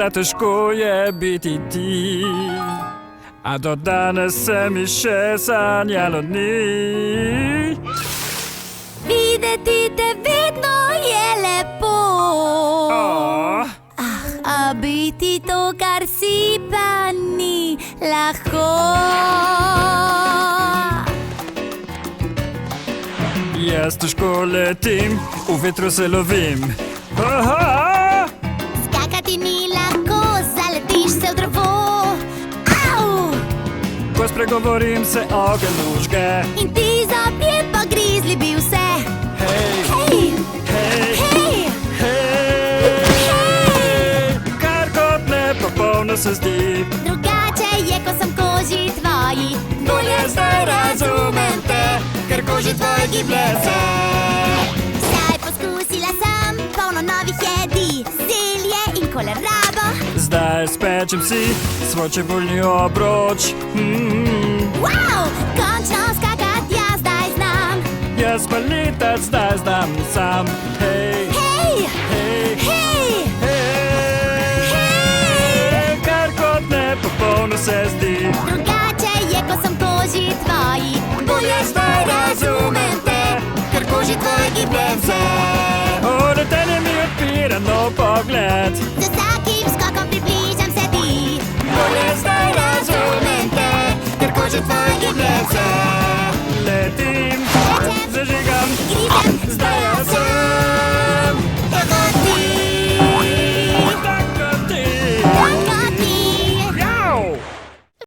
Težko je biti ti, a do danes se mi še sanjalo ni. Videti te vedno je lepo, a biti to, kar si, pa ni lahko. Jaz težko letim, v vetru se lovim. Skakati ni lahko, zaletiš se v drevo. Au! Ko spregovorim, se ogenj lužge. In ti zobje pogrizli bi vse. Hej, Hej! hej, Hej! hej, kar kot nepopolno se zdi. Drugače je, ko sem koži tvoji. Bolje zdaj razumem te, ker koži tvoji giblje se. Zdaj poskusila sem polno novih jedi, zelje in kolerabo. Zdaj spečem si svoj čebulni obroč. Wow, končno skakati jaz zdaj znam. Jaz pa letati zdaj znam sam. Hej, Hej! hej, Hej! hej, kar kot nepopolno se zdi. Drugače je, ko sem koži tvoji. Bolje zdaj razumem te, ker koži tvoji gibljem se. Letenje mi odpira nov pogled. Z vsakim skokom približam se ti. Bolje zdaj Razumem te, ker koži tvoji gibljem se.